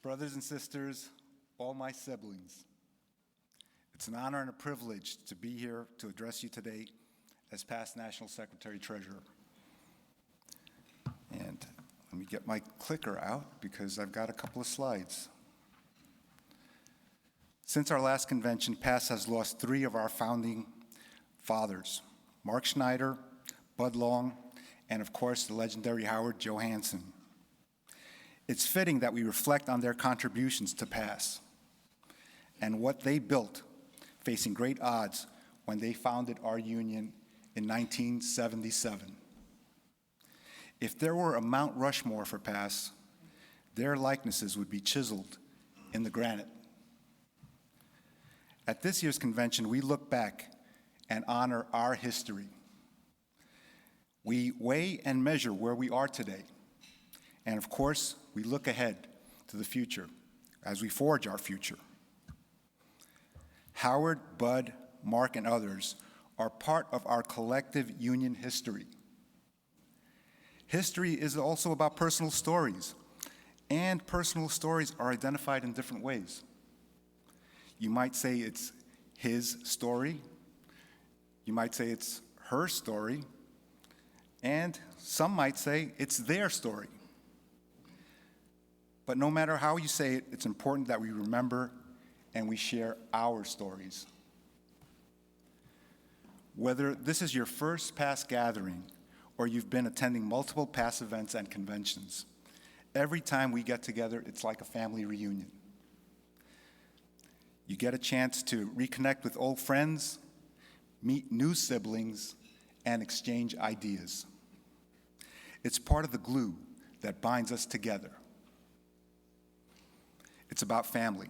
Brothers and sisters, all my siblings, it's an honor and a privilege to be here to address you today as past National Secretary Treasurer. And let me get my clicker out because I've got a couple of slides. Since our last convention, PASS has lost three of our founding fathers, Mark Schneider, Bud Long, and of course the legendary Howard Johansson. It's fitting that we reflect on their contributions to PASS and what they built, facing great odds when they founded our union in 1977. If there were a Mount Rushmore for PASS, their likenesses would be chiseled in the granite. At this year's convention, we look back and honor our history. We weigh and measure where we are today. And of course, we look ahead to the future as we forge our future. Howard, Bud, Mark, and others are part of our collective union history. History is also about personal stories, and personal stories are identified in different ways. You might say it's his story, you might say it's her story, and some might say it's their story. But no matter how you say it, it's important that we remember and we share our stories. Whether this is your first PASS gathering or you've been attending multiple PASS events and conventions, every time we get together, it's like a family reunion. You get a chance to reconnect with old friends, meet new siblings, and exchange ideas. It's part of the glue that binds us together. It's about family.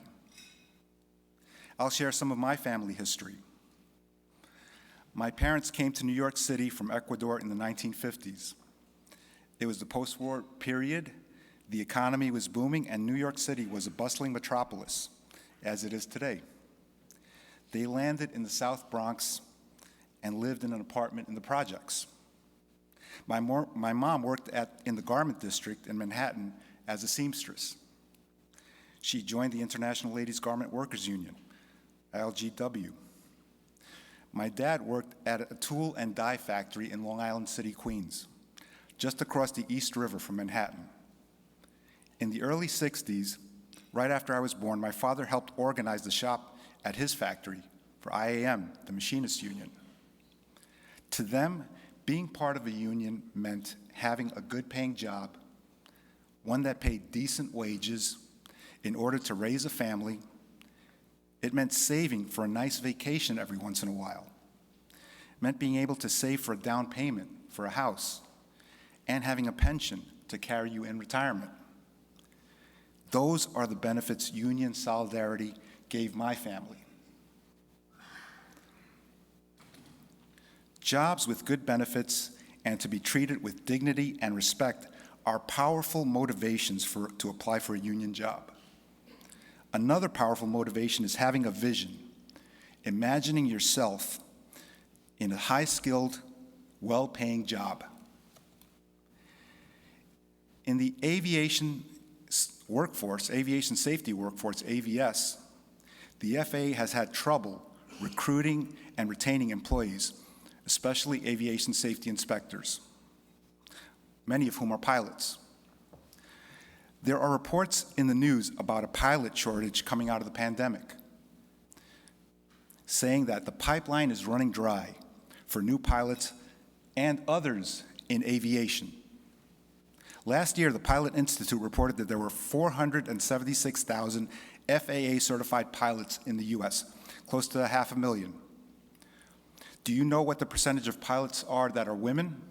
I'll share some of my family history. My parents came to New York City from Ecuador in the 1950s. It was the post-war period, the economy was booming, and New York City was a bustling metropolis, as it is today. They landed in the South Bronx and lived in an apartment in the projects. My mom worked in the garment district in Manhattan as a seamstress. She joined the International Ladies Garment Workers Union, LGW. My dad worked at a tool and die factory in Long Island City, Queens, just across the East River from Manhattan. In the early 60s, right after I was born, my father helped organize the shop at his factory for IAM, the Machinists Union. To them, being part of a union meant having a good-paying job, one that paid decent wages in order to raise a family. It meant saving for a nice vacation every once in a while. It meant being able to save for a down payment for a house and having a pension to carry you in retirement. Those are the benefits union solidarity gave my family. Jobs with good benefits and to be treated with dignity and respect are powerful motivations to apply for a union job. Another powerful motivation is having a vision, imagining yourself in a high-skilled, well-paying job. In the aviation workforce, aviation safety workforce, AVS, the FAA has had trouble recruiting and retaining employees, especially aviation safety inspectors, many of whom are pilots. There are reports in the news about a pilot shortage coming out of the pandemic, saying that the pipeline is running dry for new pilots and others in aviation. Last year, the Pilot Institute reported that there were 476,000 FAA-certified pilots in the US, close to 500,000. Do you know what the percentage of pilots are that are women?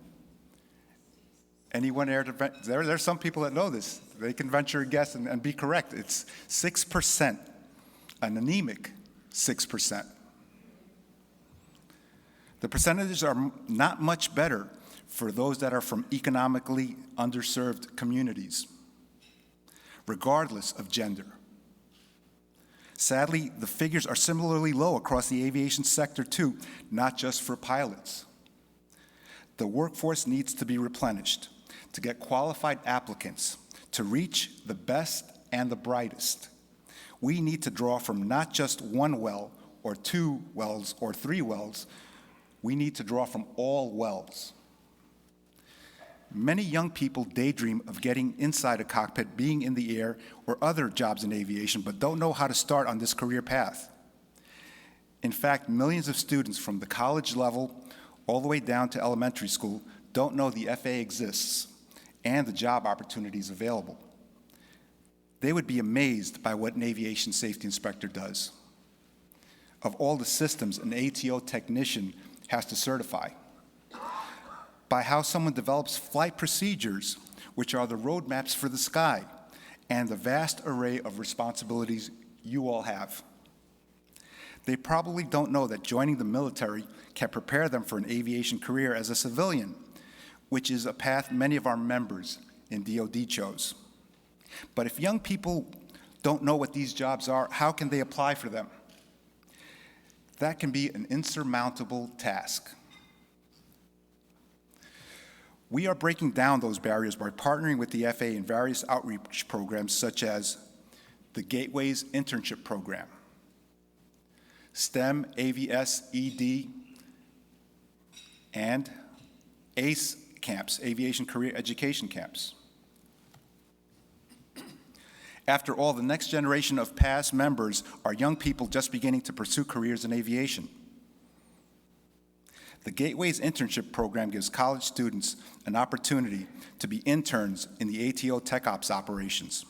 Anyone there? There's some people that know this. They can venture a guess and be correct. It's 6%, an anemic 6%. The percentages are not much better for those that are from economically underserved communities, regardless of gender. Sadly, the figures are similarly low across the aviation sector too, not just for pilots. The workforce needs to be replenished to get qualified applicants to reach the best and the brightest. We need to draw from not just one well, or 2 wells, or 3 wells. We need to draw from all wells. Many young people daydream of getting inside a cockpit, being in the air, or other jobs in aviation, but don't know how to start on this career path. In fact, millions of students from the college level all the way down to elementary school don't know the FAA exists and the job opportunities available. They would be amazed by what an aviation safety inspector does, of all the systems an ATO technician has to certify, by how someone develops flight procedures, which are the roadmaps for the sky, and the vast array of responsibilities you all have. They probably don't know that joining the military can prepare them for an aviation career as a civilian, which is a path many of our members in DoD chose. But if young people don't know what these jobs are, how can they apply for them? That can be an insurmountable task. We are breaking down those barriers by partnering with the FAA in various outreach programs such as the Gateways Internship Program, STEM AVS ED, and ACE camps, Aviation Career Education Camps. After all, the next generation of past members are young people just beginning to pursue careers in aviation. The Gateways Internship Program gives college students an opportunity to be interns in the ATO TechOps operations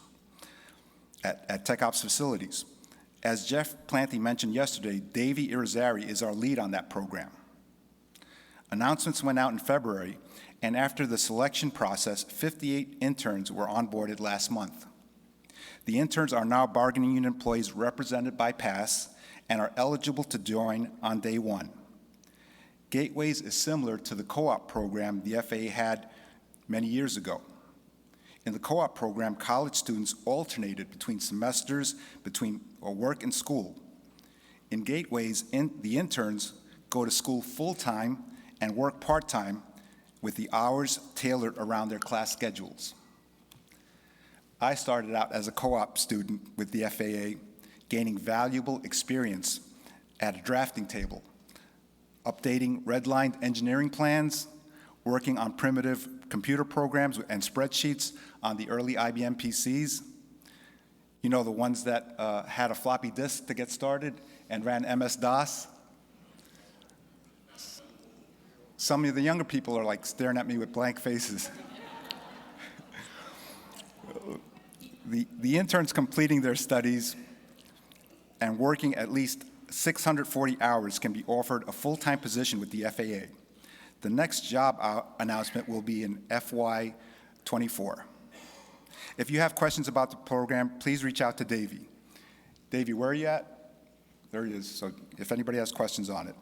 at TechOps facilities. As Jeff Planty mentioned yesterday, Davey Irizarry is our lead on that program. Announcements went out in February, and after the selection process, 58 interns were onboarded last month. The interns are now bargaining unit employees represented by PASS and are eligible to join on day one. Gateways is similar to the co-op program the FAA had many years ago. In the co-op program, college students alternated between semesters, between work and school. In Gateways, the interns go to school full-time and work part-time with the hours tailored around their class schedules. I started out as a co-op student with the FAA, gaining valuable experience at a drafting table, updating redlined engineering plans, working on primitive computer programs and spreadsheets on the early IBM PCs. You know, the ones that had a floppy disk to get started and ran MS-DOS. Some of the younger people are like staring at me with blank faces. The interns completing their studies and working at least 640 hours can be offered a full-time position with the FAA. The next job announcement will be in FY24. If you have questions about the program, please reach out to Davey. Davey, where are you at? There he is, so if anybody has questions on it.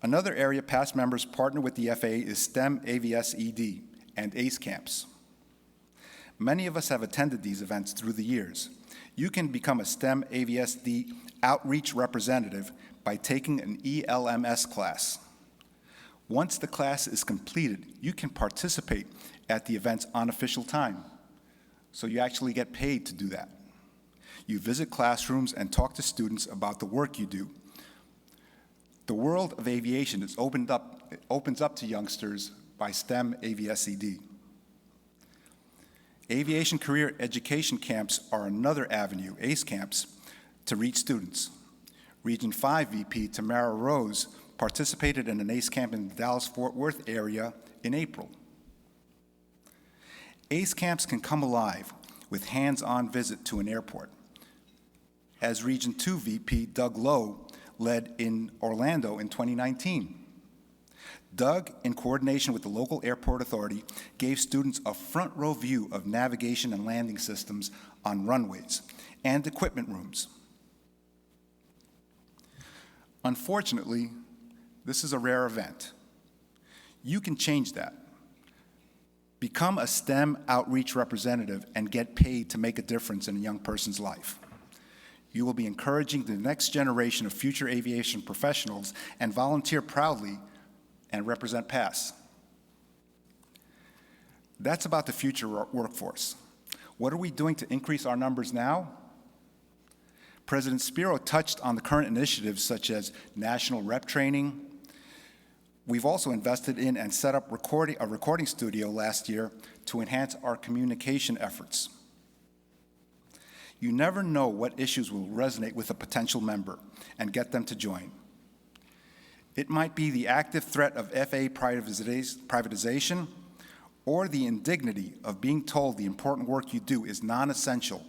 Another area past members partner with the FAA is STEM AVS ED and ACE camps. Many of us have attended these events through the years. You can become a STEM AVSD outreach representative by taking an ELMS class. Once the class is completed, you can participate at the events on official time. So you actually get paid to do that. You visit classrooms and talk to students about the work you do. The world of aviation is opens up to youngsters by STEM AVSED. Aviation Career Education Camps are another avenue, ACE camps, to reach students. Region 5 VP Tamara Rose participated in an ACE camp in the Dallas-Fort Worth area in April. ACE camps can come alive with hands-on visit to an airport, as Region 2 VP Doug Lowe led in Orlando in 2019. Doug, in coordination with the local airport authority, gave students a front row view of navigation and landing systems on runways and equipment rooms. Unfortunately, this is a rare event. You can change that. Become a STEM outreach representative and get paid to make a difference in a young person's life. You will be encouraging the next generation of future aviation professionals and volunteer proudly and represent PASS. That's about the future workforce. What are we doing to increase our numbers now? President Spiro touched on the current initiatives such as national rep training. We've also invested in and set up a recording studio last year to enhance our communication efforts. You never know what issues will resonate with a potential member and get them to join. It might be the active threat of FAA privatization or the indignity of being told the important work you do is non-essential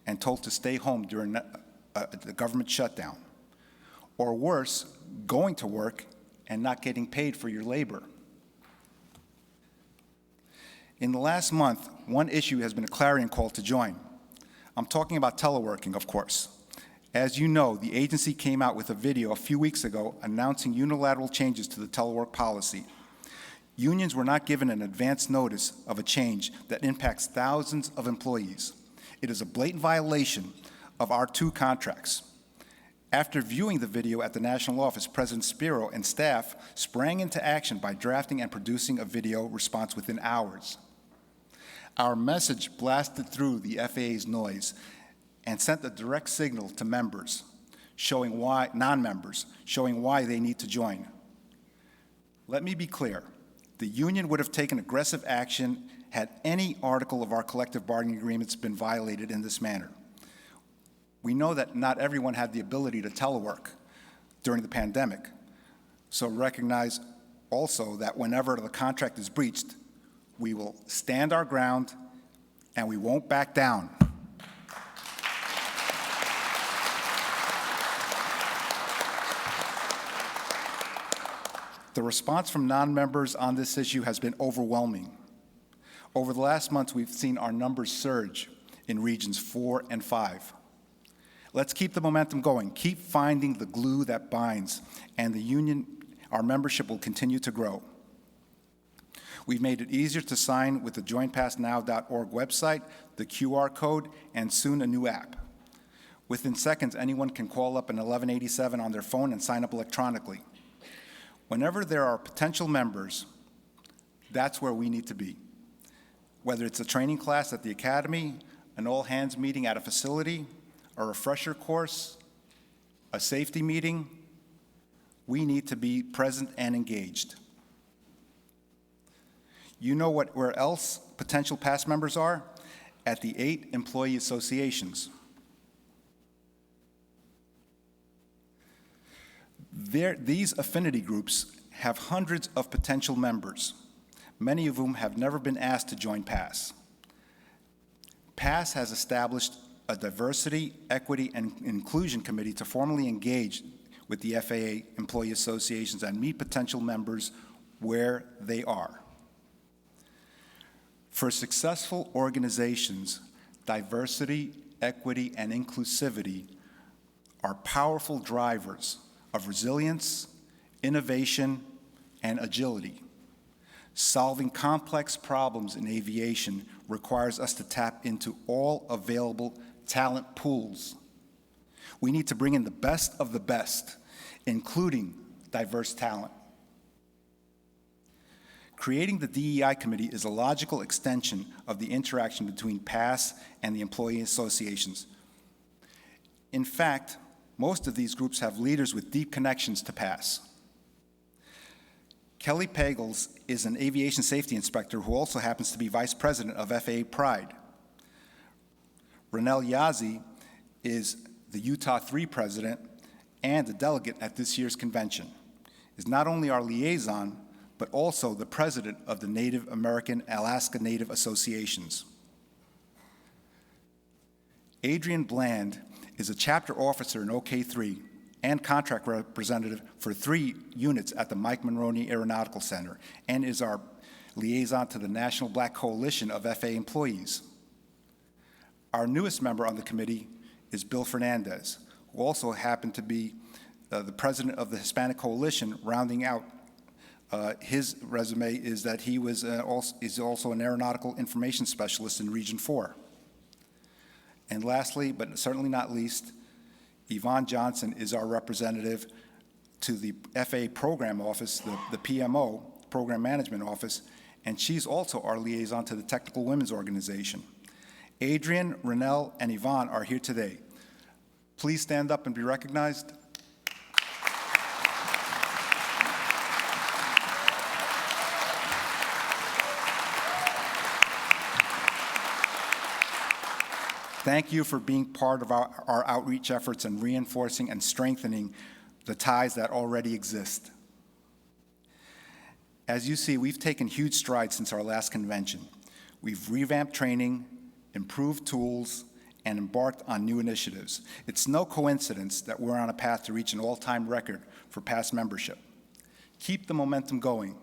and told to stay home during the government shutdown. Or worse, going to work and not getting paid for your labor. In the last month, one issue has been a clarion call to join. I'm talking about teleworking, of course. As you know, the agency came out with a video a few weeks ago announcing unilateral changes to the telework policy. Unions were not given an advance notice of a change that impacts thousands of employees. It is a blatant violation of our two contracts. After viewing the video at the national office, President Spiro and staff sprang into action by drafting and producing a video response within hours. Our message blasted through the FAA's noise and sent a direct signal to members, non-members, showing why they need to join. Let me be clear. The union would have taken aggressive action had any article of our collective bargaining agreements been violated in this manner. We know that not everyone had the ability to telework during the pandemic, so recognize also that whenever the contract is breached, we will stand our ground and we won't back down. The response from non-members on this issue has been overwhelming. Over the last months, we've seen our numbers surge in regions 4 and 5. Let's keep the momentum going. Keep finding the glue that binds, and the union, our membership will continue to grow. We've made it easier to sign with the joinpassnow.org website, the QR code, and soon a new app. Within seconds, anyone can call up an 1187 on their phone and sign up electronically. Whenever there are potential members, that's where we need to be. Whether it's a training class at the academy, an all-hands meeting at a facility, a refresher course, a safety meeting, we need to be present and engaged. You know where else potential past members are? At the 8 employee associations. These affinity groups have hundreds of potential members, many of whom have never been asked to join PASS. PASS has established a diversity, equity, and inclusion committee to formally engage with the FAA employee associations and meet potential members where they are. For successful organizations, diversity, equity, and inclusivity are powerful drivers of resilience, innovation, and agility. Solving complex problems in aviation requires us to tap into all available talent pools. We need to bring in the best of the best, including diverse talent. Creating the DEI committee is a logical extension of the interaction between PASS and the employee associations. In fact, most of these groups have leaders with deep connections to PASS. Kelly Pagels is an aviation safety inspector who also happens to be vice president of FAA Pride. Renelle Yazzie is the Utah 3 president and a delegate at this year's convention, is not only our liaison, but also the president of the Native American Alaska Native Associations. Adrian Bland is a chapter officer in OK3 and contract representative for 3 units at the Mike Monroney Aeronautical Center, and is our liaison to the National Black Coalition of FAA employees. Our newest member on the committee is Bill Fernandez, who also happened to be the president of the Hispanic Coalition. Rounding out his resume is that he is also an aeronautical information specialist in Region 4. And lastly, but certainly not least, Yvonne Johnson is our representative to the FAA Program Office, the PMO, Program Management Office, and she's also our liaison to the Technical Women's Organization. Adrian, Renelle, and Yvonne are here today. Please stand up and be recognized. Thank you for being part of our outreach efforts and reinforcing and strengthening the ties that already exist. As you see, we've taken huge strides since our last convention. We've revamped training, improved tools, and embarked on new initiatives. It's no coincidence that we're on a path to reach an all-time record for past membership. Keep the momentum going.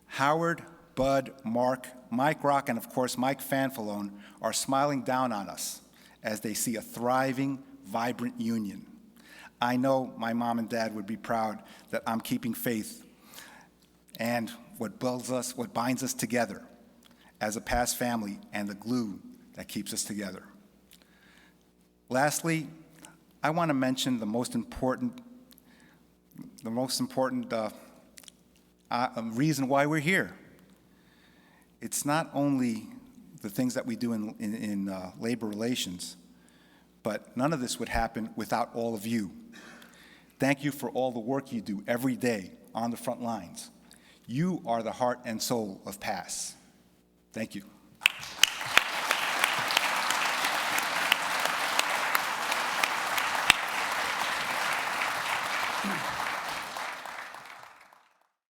Howard, Bud, Mark, Mike Rock, and of course Mike Fanfalone are smiling down on us as they see a thriving, vibrant union. I know my mom and dad would be proud that I'm keeping faith and what binds us together as a past family and the glue that keeps us together. Lastly, I want to mention the most important reason why we're here. It's not only the things that we do in labor relations, but none of this would happen without all of you. Thank you for all the work you do every day on the front lines. You are the heart and soul of PASS. Thank you.